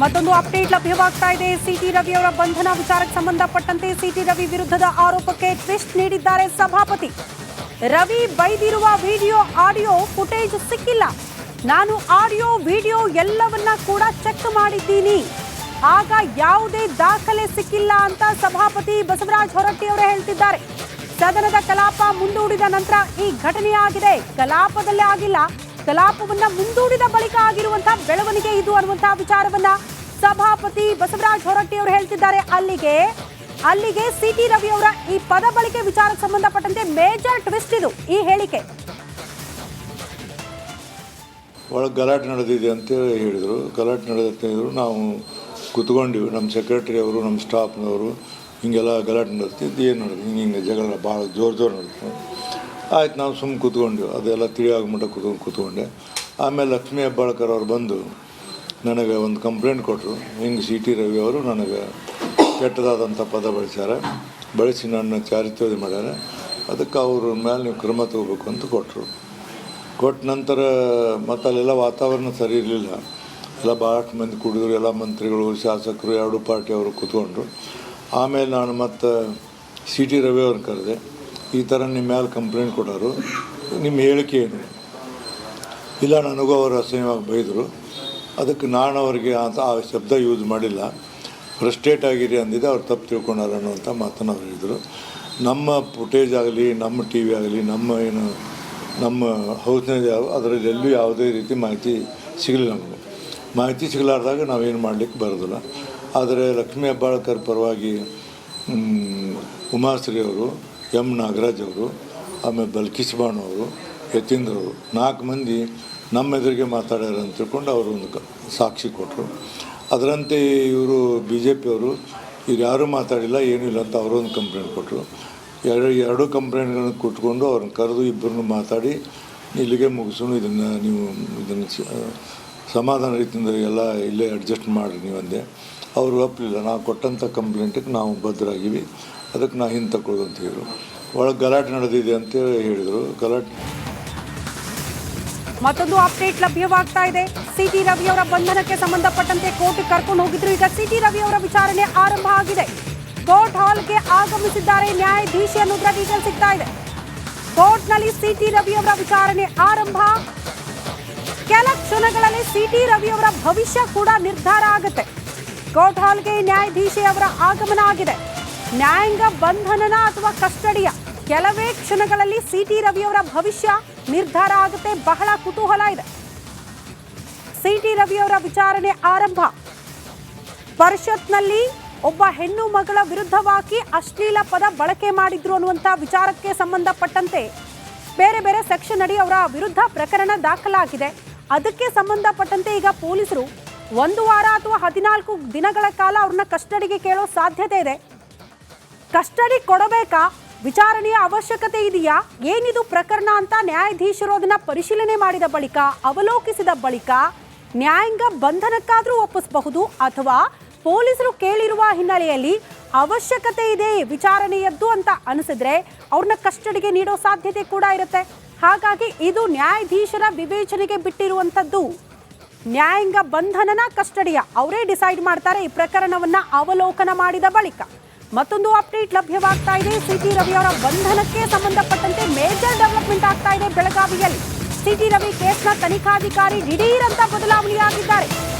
ಮತ್ತೊಂದು ಅಪ್ಡೇಟ್ ಲಭ್ಯವಾಗ್ತಾ ಇದೆ. ಸಿಟಿ ರವಿ ಅವರ ಬಂಧನ ವಿಚಾರಕ್ಕೆ ಸಂಬಂಧಪಟ್ಟಂತೆ ಸಿಟಿ ರವಿ ವಿರುದ್ಧದ ಆರೋಪಕ್ಕೆ ಟ್ವಿಸ್ಟ್ ನೀಡಿದ್ದಾರೆ ಸಭಾಪತಿ. ರವಿ ಬೈದಿರುವ ವಿಡಿಯೋ ಆಡಿಯೋ ಫುಟೇಜ್ ಸಿಕ್ಕಿಲ್ಲ. ನಾನು ಆಡಿಯೋ ವಿಡಿಯೋ ಎಲ್ಲವನ್ನ ಕೂಡ ಚೆಕ್ ಮಾಡಿದ್ದೀನಿ, ಆಗ ಯಾವುದೇ ದಾಖಲೆ ಸಿಕ್ಕಿಲ್ಲ ಅಂತ ಸಭಾಪತಿ ಬಸವರಾಜ ಹೊರಟ್ಟಿ ಅವರು ಹೇಳ್ತಿದ್ದಾರೆ. ಸದನದ ಕಲಾಪ ಮುಂದೂಡಿದ ನಂತರ ಈ ಘಟನೆ ಆಗಿದೆ. ಕಲಾಪದಲ್ಲೇ ಆಗಿಲ್ಲ, ಕಲಾಪವನ್ನ ಮುಂದೂಡಿದ ಬಳಿಕ ಆಗಿರುವಂತಹ ಬೆಳವಣಿಗೆ ಇದು ಅನ್ನುವಂತಹ ವಿಚಾರವನ್ನ ಸಭಾಪತಿ ಬಸವರಾಜ ಹೊರಟ್ಟಿ ಅವರು ಹೇಳ್ತಿದ್ದಾರೆ. ಅಲ್ಲಿಗೆ ಸಿಟಿ ರವಿ ಅವರ ಈ ಪದ ಬಳಕೆ ವಿಚಾರಕ್ಕೆ ಸಂಬಂಧಪಟ್ಟಂತೆ ಮೇಜರ್ ಟ್ವಿಸ್ಟ್ ಇದು ಈ ಹೇಳಿಕೆ. ಒಳಗೆ ಗಲಾಟೆ ನಡೆದಿದೆ ಅಂತೇಳಿ ಹೇಳಿದರು. ಗಲಾಟೆ ನಡೆದತ್ತೆ ಹೇಳಿದ್ರು. ನಾವು ಕೂತ್ಕೊಂಡಿವಿ, ನಮ್ಮ ಸೆಕ್ರೆಟರಿ ಅವರು, ನಮ್ಮ ಸ್ಟಾಫ್ನವರು, ಹಿಂಗೆಲ್ಲ ಗಲಾಟೆ ನಡೆದಿದ್ದು. ಏನು ನಡೆದು ಹಿಂಗೆ ಜಗಳ ಭಾಳ ಜೋರು ನಡೆದು ಆಯ್ತು. ನಾವು ಸುಮ್ಮನೆ ಕೂತ್ಕೊಂಡ್ವಿ, ಅದೆಲ್ಲ ತಿಳಿಯಾಗ ಮಟ್ಟ ಕೂತ್ಕೊಂಡೆ. ಆಮೇಲೆ ಲಕ್ಷ್ಮೀ ಹೆಬ್ಬಾಳ್ಕರ್ ಅವ್ರು ಬಂದು ನನಗೆ ಒಂದು ಕಂಪ್ಲೇಂಟ್ ಕೊಟ್ಟರು. ಹಿಂಗೆ ಸಿಟಿ ರವಿ ಅವರು ನನಗೆ ಕೆಟ್ಟದಾದಂಥ ಪದ ಬಳಸಿ ನನ್ನ ಚಾರಿತ್ರ್ಯ ಮಾಡ್ಯಾರ, ಅದಕ್ಕೆ ಅವ್ರ ಮೇಲೆ ನೀವು ಕ್ರಮ ತಗೋಬೇಕು ಅಂತ ಕೊಟ್ಟರು. ಕೊಟ್ಟ ನಂತರ ಮತ್ತು ಅಲ್ಲೆಲ್ಲ ವಾತಾವರಣ ಸರಿ ಇರಲಿಲ್ಲ. ಎಲ್ಲ ಭಾಳಷ್ಟು ಮಂದಿ ಕುಡಿದ್ರು, ಎಲ್ಲ ಮಂತ್ರಿಗಳು, ಶಾಸಕರು, ಎರಡೂ ಪಾರ್ಟಿಯವರು ಕೂತ್ಕೊಂಡ್ರು. ಆಮೇಲೆ ನಾನು ಮತ್ತು ಸಿಟಿ ರವಿ ಅವ್ರನ್ನ ಕರೆದೆ. ಈ ಥರ ನಿಮ್ಮ ಮೇಲೆ ಕಂಪ್ಲೇಂಟ್ ಕೊಟ್ಟರು, ನಿಮ್ಮ ಹೇಳಿಕೆ ಏನು? ಇಲ್ಲ, ನನಗೂ ಅವರು ಅಸಹ್ಯವಾಗಿ ಬೈದರು, ಅದಕ್ಕೆ ನಾನು ಅವ್ರಿಗೆ ಆ ಶಬ್ದ ಯೂಸ್ ಮಾಡಿಲ್ಲ, ಫ್ರಸ್ಟ್ರೇಟ್ ಆಗಿರಿ ಅಂದಿದ್ದೆ, ಅವ್ರು ತಪ್ಪು ತಿಳ್ಕೊಂಡಾರ ಅನ್ನುವಂಥ ಮಾತನ್ನು ಅವ್ರು ಹೇಳಿದರು. ನಮ್ಮ ಫುಟೇಜ್ ಆಗಲಿ, ನಮ್ಮ ಟಿ ವಿ ಆಗಲಿ, ನಮ್ಮ ಹೌಸ್ನಲ್ಲಿ ಅದರಲ್ಲಿ ಎಲ್ಲೂ ಯಾವುದೇ ರೀತಿ ಮಾಹಿತಿ ಸಿಗಲಿಲ್ಲ. ನಮಗೆ ಮಾಹಿತಿ ಸಿಗಲಾರ್ದಾಗ ನಾವೇನು ಮಾಡಲಿಕ್ಕೆ ಬರೋದಿಲ್ಲ. ಆದರೆ ಲಕ್ಷ್ಮೀ ಹೆಬ್ಬಾಳ್ಕರ್ ಪರವಾಗಿ ಉಮಾಶ್ರೀ ಅವರು, ಎಂ ನಾಗರಾಜ್ ಅವರು, ಆಮೇಲೆ ಬಲ್ಕಿಸ್ ಬಾಣು ಅವರು, ಯತೀಂದ್ರ ಅವರು, 4 ಮಂದಿ ನಮ್ಮ ಎದುರಿಗೆ ಮಾತಾಡ್ಯಾರ ಅಂತ ತಿಳ್ಕೊಂಡು ಅವರು ಒಂದು ಸಾಕ್ಷಿ ಕೊಟ್ಟರು. ಅದರಂತೆ ಇವರು BJP ಅವರು ಇವ್ರು ಯಾರೂ ಮಾತಾಡಿಲ್ಲ, ಏನೂ ಇಲ್ಲ ಅಂತ ಅವರೊಂದು ಕಂಪ್ಲೇಂಟ್ ಕೊಟ್ಟರು. ಎರಡು ಕಂಪ್ಲೇಂಟ್ಗಳನ್ನು ಕೊಟ್ಕೊಂಡು ಅವ್ರನ್ನ ಕರೆದು ಇಬ್ಬರನ್ನು ಮಾತಾಡಿ ಇಲ್ಲಿಗೆ ಮುಗಿಸೋಣ, ಇದನ್ನು ಸಮಾಧಾನ ರೀತಿಯಿಂದ ಎಲ್ಲ ಇಲ್ಲೇ ಅಡ್ಜಸ್ಟ್ ಮಾಡಿರಿ ನೀವು ಅಂದೆ. ಅವರು ಒಪ್ಪಲಿಲ್ಲ. ನಾವು ಕೊಟ್ಟಂಥ ಕಂಪ್ಲೇಂಟಿಗೆ ನಾವು ಬದ್ಧರಾಗಿವಿ, ಅದಕ್ಕೆ ನಾವು ಹಿಂದೆ ತಗೊಳ್ಳೋದು ಅಂತ ಹೇಳಿದರು. ಒಳಗೆ ಗಲಾಟೆ ನಡೆದಿದೆ ಅಂತೇಳಿ ಹೇಳಿದರು. ಮತ್ತೊಂದು ಅಪ್ಡೇಟ್ ಲಭ್ಯವಾಗ್ತಾ ಇದೆ. ಸಿಟಿ ರವಿ ಅವರ ಬಂಧನಕ್ಕೆ ಸಂಬಂಧಪಟ್ಟಂತೆ ಕೋರ್ಟ್ ಕರ್ಕೊಂಡು ಹೋಗಿದ್ರು. ಈಗ ಸಿಟಿ ರವಿ ಅವರ ವಿಚಾರಣೆ ಆರಂಭ ಆಗಿದೆ. ಕೋರ್ಟ್ ಹಾಲ್ಗೆ ಆಗಮಿಸಿದ್ದಾರೆ ನ್ಯಾಯಾಧೀಶಿ ಅನ್ನೋದರ ಡೀಟೇಲ್ ಸಿಗ್ತಾ ಇದೆ. ಕೋರ್ಟ್ನಲ್ಲಿ ಸಿಟಿ ರವಿ ಅವರ ವಿಚಾರಣೆ ಆರಂಭ. ಕೆಲ ಕ್ಷಣಗಳಲ್ಲಿ ಸಿಟಿ ರವಿ ಅವರ ಭವಿಷ್ಯ ಕೂಡ ನಿರ್ಧಾರ ಆಗುತ್ತೆ. ಕೋರ್ಟ್ ಹಾಲ್ಗೆ ನ್ಯಾಯಾಧೀಶಿ ಅವರ ಆಗಮನ ಆಗಿದೆ. ನ್ಯಾಯಾಂಗ ಬಂಧನನ ಅಥವಾ ಕಸ್ಟಡಿಯ ಕೆಲವೇ ಕ್ಷಣಗಳಲ್ಲಿ ಸಿಟಿ ರವಿ ಅವರ ಭವಿಷ್ಯ ನಿರ್ಧಾರ ಆಗುತ್ತೆ. ಬಹಳ ಕುತೂಹಲ ಇದೆ. ಸಿಟಿ ರವಿ ಅವರ ವಿಚಾರಣೆ ಆರಂಭ. ಪರಿಷತ್ನಲ್ಲಿ ಒಬ್ಬ ಹೆಣ್ಣು ಮಗಳ ವಿರುದ್ಧವಾಗಿ ಅಶ್ಲೀಲ ಪದ ಬಳಕೆ ಮಾಡಿದ್ರು ಅನ್ನುವಂಥ ವಿಚಾರಕ್ಕೆ ಸಂಬಂಧಪಟ್ಟಂತೆ ಬೇರೆ ಬೇರೆ ಸೆಕ್ಷನ್ ಅಡಿ ಅವರ ವಿರುದ್ಧ ಪ್ರಕರಣ ದಾಖಲಾಗಿದೆ. ಅದಕ್ಕೆ ಸಂಬಂಧಪಟ್ಟಂತೆ ಈಗ ಪೊಲೀಸರು 1 ವಾರ ಅಥವಾ 14 ದಿನಗಳ ಕಾಲ ಅವ್ರನ್ನ ಕಸ್ಟಡಿಗೆ ಕೇಳೋ ಸಾಧ್ಯತೆ ಇದೆ. ಕಸ್ಟಡಿ ಕೊಡಬೇಕಾ, ವಿಚಾರಣೆಯ ಅವಶ್ಯಕತೆ ಇದೆಯಾ, ಏನಿದು ಪ್ರಕರಣ ಅಂತ ನ್ಯಾಯಾಧೀಶರು ಅದನ್ನ ಪರಿಶೀಲನೆ ಮಾಡಿದ ಬಳಿಕ, ಅವಲೋಕಿಸಿದ ಬಳಿಕ ನ್ಯಾಯಾಂಗ ಬಂಧನಕ್ಕಾದರೂ ಒಪ್ಪಿಸಬಹುದು, ಅಥವಾ ಪೊಲೀಸರು ಕೇಳಿರುವ ಹಿನ್ನೆಲೆಯಲ್ಲಿ ಅವಶ್ಯಕತೆ ಇದೆ ವಿಚಾರಣೆಯದ್ದು ಅಂತ ಅನಿಸಿದ್ರೆ ಅವ್ರನ್ನ ಕಸ್ಟಡಿಗೆ ನೀಡೋ ಸಾಧ್ಯತೆ ಕೂಡ ಇರುತ್ತೆ. ಹಾಗಾಗಿ ಇದು ನ್ಯಾಯಾಧೀಶರ ವಿವೇಚನೆಗೆ ಬಿಟ್ಟಿರುವಂಥದ್ದು. ನ್ಯಾಯಾಂಗ ಬಂಧನನ ಕಸ್ಟಡಿಯ ಅವರೇ ಡಿಸೈಡ್ ಮಾಡ್ತಾರೆ ಈ ಪ್ರಕರಣವನ್ನ ಅವಲೋಕನ ಮಾಡಿದ ಬಳಿಕ. ಮತ್ತೊಂದು ಅಪ್ಡೇಟ್ ಲಭ್ಯವಾಗ್ತಾ ಇದೆ. ಸಿಟಿ ರವಿ ಅವರ ಬಂಧನಕ್ಕೆ ಸಂಬಂಧಪಟ್ಟಂತೆ ಮೇಜರ್ ಡೆವಲಪ್ಮೆಂಟ್ ಆಗ್ತಾ ಇದೆ ಬೆಳಗಾವಿಯಲ್ಲಿ. ಸಿಟಿ ರವಿ ಕೇಸ್ನ ತನಿಖಾಧಿಕಾರಿ ದಿಢೀರ್ ಅಂತ ಬದಲಾವಣೆಯಾಗಿದ್ದಾರೆ.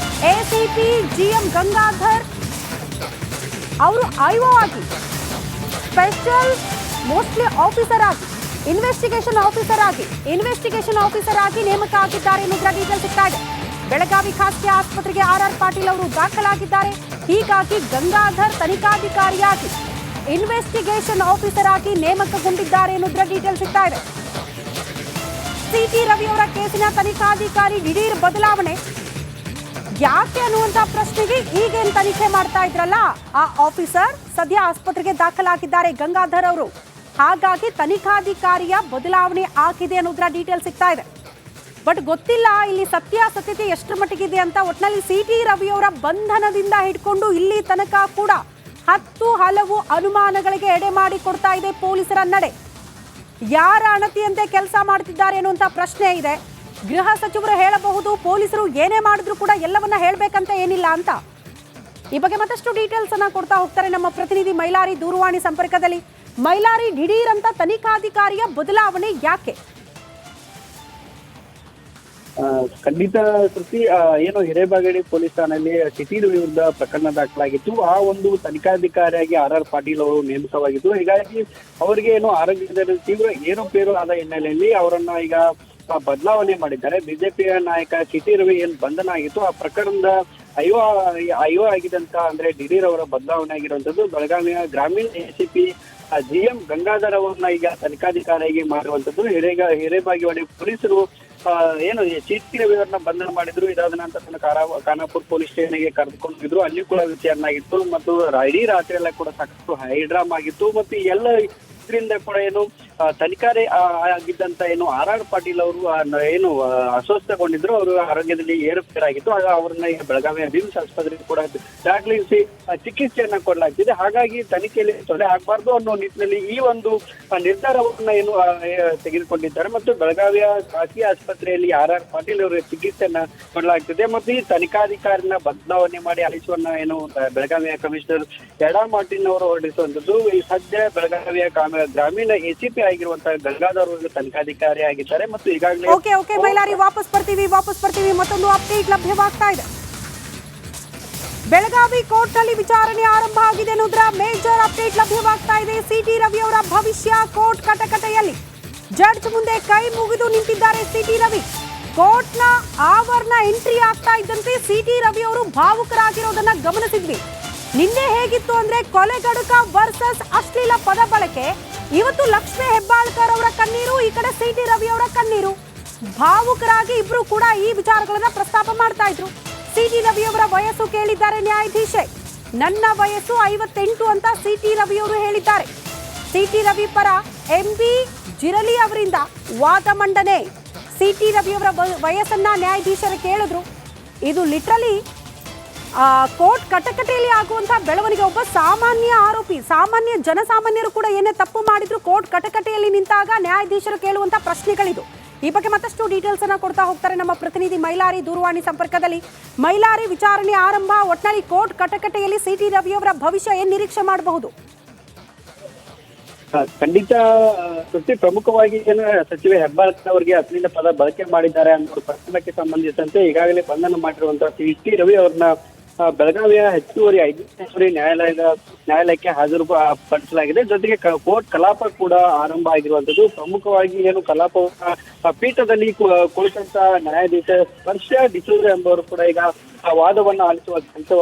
ACP GM ಗಂಗಾಧರ್ ಅವರು IO ಆಗಿ, ಸ್ಪೆಷಲ್ ಮೋಸ್ಟ್ಲಿ ಆಫೀಸರ್ ಆಗಿ, ಇನ್ವೆಸ್ಟಿಗೇಷನ್ ಆಫೀಸರ್ ಆಗಿ ನೇಮಕ ಆಗಿದ್ದಾರೆ ಎನ್ನುವುದರ ಡೀಟೇಲ್ ಸಿಗ್ತಾ ಇದೆ. ಬೆಳಗಾವಿ ಖಾಸಗಿ ಆಸ್ಪತ್ರೆಗೆ RR ಪಾಟೀಲ್ ಅವರು ದಾಖಲಾಗಿದ್ದಾರೆ. ಹೀಗಾಗಿ ಗಂಗಾಧರ್ ತನಿಖಾಧಿಕಾರಿಯಾಗಿ, ಇನ್ವೆಸ್ಟಿಗೇಷನ್ ಆಫೀಸರ್ ಆಗಿ ನೇಮಕಗೊಂಡಿದ್ದಾರೆ ಎನ್ನುವುದರ ಡೀಟೇಲ್ ಸಿಗ್ತಾ ಇದೆ. ಸಿಟಿ ರವಿ ಅವರ ಕೇಸಿನ ತನಿಖಾಧಿಕಾರಿ ದಿಢೀರ್ ಬದಲಾವಣೆ ಯಾಕೆ ಅನ್ನುವಂತ ಪ್ರಶ್ನೆಗೆ ಈಗೇನು ತನಿಖೆ ಮಾಡ್ತಾ ಇದ್ರಲ್ಲ ಆ ಆಫೀಸರ್ ಸದ್ಯ ಆಸ್ಪತ್ರೆಗೆ ದಾಖಲಾಗಿದ್ದಾರೆ ಗಂಗಾಧರ್ ಅವರು. ಹಾಗಾಗಿ ತನಿಖಾಧಿಕಾರಿಯ ಬದಲಾವಣೆ ಆಗಿದೆ ಅನ್ನೋದರ ಡೀಟೇಲ್ ಸಿಗ್ತಾ ಇದೆ. ಬಟ್ ಗೊತ್ತಿಲ್ಲ ಇಲ್ಲಿ ಸತ್ಯಾಸತ್ಯತೆ ಎಷ್ಟರ ಮಟ್ಟಿಗಿದೆ ಅಂತ. ಒಟ್ಟಿನಲ್ಲಿ ಸಿಟಿ ರವಿ ಅವರ ಬಂಧನದಿಂದ ಹಿಡ್ಕೊಂಡು ಇಲ್ಲಿ ತನಕ ಕೂಡ 10 ಹಲವು ಅನುಮಾನಗಳಿಗೆ ಎಡೆ ಮಾಡಿ ಕೊಡ್ತಾ ಇದೆ ಪೊಲೀಸರ ನಡೆ. ಯಾರ ಅಣತಿಯಂತೆ ಕೆಲಸ ಮಾಡ್ತಿದ್ದಾರೆ ಅನ್ನುವಂಥ ಪ್ರಶ್ನೆ ಇದೆ. ಗೃಹ ಸಚಿವರು ಹೇಳಬಹುದು, ಪೊಲೀಸರು ಏನೇ ಮಾಡಿದ್ರು ಕೂಡ ಎಲ್ಲವನ್ನ ಹೇಳಬೇಕಂತ ಏನಿಲ್ಲ ಅಂತ. ಈ ಬಗ್ಗೆ ಮತ್ತಷ್ಟು ಡೀಟೇಲ್ಸ್ ಅನ್ನ ಕೊಡ್ತಾ ಹೋಗ್ತಾರೆ ನಮ್ಮ ಪ್ರತಿನಿಧಿ ಮೈಲಾರಿ ದೂರವಾಣಿ ಸಂಪರ್ಕದಲ್ಲಿ. ಮೈಲಾರಿ, ದಿಢೀರ್ ಅಂತ ತನಿಖಾಧಿಕಾರಿಯ ಬದಲಾವಣೆ ಯಾಕೆ? ಖಂಡಿತ ಕೃತಿ ಏನು ಹಿರೇಬಾಗೇಡಿ ಪೊಲೀಸ್ ಠಾಣೆಯಲ್ಲಿ ಸಿಟಿ ವಿರುದ್ಧ ಪ್ರಕರಣ ದಾಖಲಾಗಿತ್ತು. ಆ ಒಂದು ತನಿಖಾಧಿಕಾರಿಯಾಗಿ RR ಪಾಟೀಲ್ ಅವರು ನೇಮಕವಾಗಿದ್ದು, ಹೀಗಾಗಿ ಅವರಿಗೆ ಏನು ಆರೋಗ್ಯದಲ್ಲಿ ತೀವ್ರ ಏರುಪೇರು ಆದ ಹಿನ್ನೆಲೆಯಲ್ಲಿ ಅವರನ್ನ ಈಗ ಬದಲಾವಣೆ ಮಾಡಿದ್ದಾರೆ. ಬಿಜೆಪಿಯ ನಾಯಕ ಸಿಟಿ ರವಿ ಏನ್ ಬಂಧನ ಆಗಿತ್ತು, ಆ ಪ್ರಕರಣದ ಅಯ್ಯೋ ಆಗಿದಂತ ಅಂದ್ರೆ ದಿಢೀರ್ ಅವರ ಬದಲಾವಣೆ ಆಗಿರುವಂತದ್ದು. ಬೆಳಗಾವಿಯ ಗ್ರಾಮೀಣ ACP GM ಗಂಗಾಧರ್ ಅವರನ್ನ ಈಗ ತನಿಖಾಧಿಕಾರಿಯಾಗಿ ಮಾಡಿರುವಂತದ್ದು. ಹಿರೇಬಾಗೇವಾಡಿ ಪೊಲೀಸರು ಏನು ಸಿಟಿ ರವಿ ಅವರನ್ನ ಬಂಧನ ಮಾಡಿದ್ರು. ಇದಾದ ನಂತರ ಖಾನಾಪುರ ಪೊಲೀಸ್ ಸ್ಟೇಷನ್ಗೆ ಕರೆದುಕೊಂಡಿದ್ರು. ಅಲ್ಲಿ ಕೂಡ ವಿಚಾರಣೆ ಆಗಿತ್ತು ಮತ್ತು ಇಡೀ ರಾತ್ರಿ ಎಲ್ಲ ಕೂಡ ಸಾಕಷ್ಟು ಹೈಡ್ರಾಮ್ ಆಗಿತ್ತು. ಮತ್ತು ಎಲ್ಲ ಇದರಿಂದ ಕೂಡ ಏನು ತನಿಖಾರಿ ಆಗಿದ್ದಂತ ಏನು RR ಪಾಟೀಲ್ ಅವರು ಏನು ಅಸ್ವಸ್ಥಗೊಂಡಿದ್ರು, ಅವರು ಆರೋಗ್ಯದಲ್ಲಿ ಏರುಪೇರಾಗಿತ್ತು. ಆಗ ಅವ್ರನ್ನ ಈಗ ಬೆಳಗಾವಿಯ ಬಿಮ್ಸ್ ಆಸ್ಪತ್ರೆಗೆ ಕೂಡ ದಾಖಲಿಸಿ ಚಿಕಿತ್ಸೆಯನ್ನ ಕೊಡಲಾಗ್ತಿದೆ. ಹಾಗಾಗಿ ತನಿಖೆಯಲ್ಲಿ ತೊಂದರೆ ಆಗಬಾರ್ದು ಅನ್ನೋ ನಿಟ್ಟಿನಲ್ಲಿ ಈ ಒಂದು ನಿರ್ಧಾರವನ್ನ ಏನು ತೆಗೆದುಕೊಂಡಿದ್ದಾರೆ. ಮತ್ತು ಬೆಳಗಾವಿಯ ಖಾಸಗಿ ಆಸ್ಪತ್ರೆಯಲ್ಲಿ RR ಪಾಟೀಲ್ ಅವರ ಚಿಕಿತ್ಸೆಯನ್ನ ಕೊಡಲಾಗ್ತಿದೆ. ಮತ್ತು ಈ ತನಿಖಾಧಿಕಾರಿನ ಬದಲಾವಣೆ ಮಾಡಿ ಆದೇಶವನ್ನ ಏನು ಬೆಳಗಾವಿಯ ಕಮಿಷನರ್ ಎಡಾ ಮಾರ್ಟಿನ್ ಅವರು ಹೊರಡಿಸುವಂತದ್ದು. ಈ ಸದ್ಯ ಬೆಳಗಾವಿಯ ಗ್ರಾಮೀಣ ACP ಆಗಿರುವಂತಹ ಗಂಗಾಧರ್ ಅವರು ತನಿಖಾಧಿಕಾರಿ ಆಗಿದ್ದಾರೆ. ಮತ್ತು ಈಗಾಗಲೇ ಓಕೆ ಮೈಲಾರಿ, ವಾಪಸ್ ಬರ್ತೀವಿ. ಮತ್ತೊಂದು ಅಪ್ಡೇಟ್ ಲಭ್ಯವಾಗ್ತಾ ಇದೆ. ಬೆಳಗಾವಿ ಕೋರ್ಟ್ ನಲ್ಲಿ ವಿಚಾರಣೆ ಆರಂಭ ಆಗಿದೆ ಅನ್ನೋದ್ರ ಮೇಜರ್ ಅಪ್ಡೇಟ್ ಲಭ್ಯವಾಗ್ತಾ ಇದೆ. ಸಿಟಿ ರವಿ ಅವರ ಭವಿಷ್ಯ ಕೋರ್ಟ್ ಕಟಕಟೆಯಲ್ಲಿ. ಜಡ್ಜ್ ಮುಂದೆ ಕೈ ಮುಗಿದು ನಿಂತಿದ್ದಾರೆ ಸಿಟಿ ರವಿ. ಕೋರ್ಟ್ ನ ಆವರಣ ಎಂಟ್ರಿ ಆಗ್ತಾ ಇದ್ದಂತೆ ಸಿಟಿ ರವಿ ಅವರು ಭಾವುಕರಾಗಿರೋದನ್ನ ಗಮನಿಸಿದ್ವಿ. ನಿನ್ನೆ ಹೇಗಿತ್ತು ಅಂದ್ರೆ ಕೊಲೆಗಡುಕ ವರ್ಸಸ್ ಅಶ್ಲೀಲ ಪದ ಬಳಕೆ. ಇವತ್ತು ಲಕ್ಷ್ಮೀ ಹೆಬ್ಬಾಳ್ಕರ್ ಅವರ ಕಣ್ಣೀರು, ಈ ಕಡೆ ಸಿಟಿ ರವಿ ಅವರ ಕಣ್ಣೀರು. ಭಾವುಕರಾಗಿ ಇಬ್ರು ಕೂಡ ಈ ವಿಚಾರಗಳನ್ನ ಪ್ರಸ್ತಾಪ ಮಾಡ್ತಾ ಇದ್ರು. ಸಿಟಿ ರವಿ ಅವರ ವಯಸ್ಸು ಕೇಳಿದ್ದಾರೆ ನ್ಯಾಯಾಧೀಶೆ. ನನ್ನ ವಯಸ್ಸು 58 ಅಂತ ಸಿಟಿ ರವಿ ಅವರು ಹೇಳಿದ್ದಾರೆ. ಸಿಟಿ ರವಿ ಪರ MB ಜಿರಲಿ ಅವರಿಂದ ವಾದ ಮಂಡನೆ. ಸಿಟಿ ರವಿ ಅವರ ವಯಸ್ಸನ್ನ ನ್ಯಾಯಾಧೀಶರು ಕೇಳಿದ್ರು. ಇದು ಲಿಟ್ರಲಿ ಕೋರ್ಟ್ ಕಟಕಟೆಯಲ್ಲಿ ಆಗುವಂತಹ ಬೆಳವಣಿಗೆ. ಒಬ್ಬ ಸಾಮಾನ್ಯ ಆರೋಪಿ, ಸಾಮಾನ್ಯ ಜನಸಾಮಾನ್ಯರು ಕೂಡ ಏನೇ ತಪ್ಪು ಮಾಡಿದ್ರು ಕೋರ್ಟ್ ಕಟಕಟೆಯಲ್ಲಿ ನಿಂತಾಗ ನ್ಯಾಯಾಧೀಶರು ಕೇಳುವಂತಹ ಪ್ರಶ್ನೆಗಳಿದು. ಈ ಬಗ್ಗೆ ಮತ್ತಷ್ಟು ಡೀಟೇಲ್ಸ್ ಅನ್ನ ಕೊಡ್ತಾ ಹೋಗ್ತಾರೆ ನಮ್ಮ ಪ್ರತಿನಿಧಿ ಮೈಲಾರಿ ದೂರವಾಣಿ ಸಂಪರ್ಕದಲ್ಲಿ. ಮೈಲಾರಿ, ವಿಚಾರಣೆ ಆರಂಭ, ಒಟ್ನಲ್ಲಿ ಕೋರ್ಟ್ ಕಟಕಟೆಯಲ್ಲಿ ಸಿಟಿ ರವಿ ಅವರ ಭವಿಷ್ಯ ಏನ್ ನಿರೀಕ್ಷೆ ಮಾಡಬಹುದು? ಖಂಡಿತ ಕೃತಿ, ಪ್ರಮುಖವಾಗಿ ಏನು ಸಚಿವ ಹೆಬ್ಬಾಳ್ಕರ್ ಅವರಿಗೆ ಅಶ್ಲೀಲ ಪದ ಬಳಕೆ ಮಾಡಿದ್ದಾರೆ ಅನ್ನೋ ಪ್ರಕರಣಕ್ಕೆ ಸಂಬಂಧಿಸಿದಂತೆ ಈಗಾಗಲೇ ಬಂಧನ ಮಾಡಿರುವಂತಹ ಸಿಟಿ ರವಿ ಅವರನ್ನ ಬೆಳಗಾವಿಯ ಹೆಚ್ಚುವರಿ 5ನೇ ನ್ಯಾಯಾಲಯಕ್ಕೆ ಹಾಜರುಪಡಿಸಲಾಗಿದೆ. ಜೊತೆಗೆ ಕೋರ್ಟ್ ಕಲಾಪ ಕೂಡ ಆರಂಭ ಆಗಿರುವಂತದ್ದು. ಪ್ರಮುಖವಾಗಿ ಏನು ಕಲಾಪವನ್ನ ಪೀಠದಲ್ಲಿ ಕುಳಿತಂತ ನ್ಯಾಯಾಧೀಶ ಸ್ಪರ್ಶ ಡಿಸೂಜ ಎಂಬವರು ಕೂಡ ಈಗ ವಾದವನ್ನ ಆಲಿಸುವ ಕೆಲಸ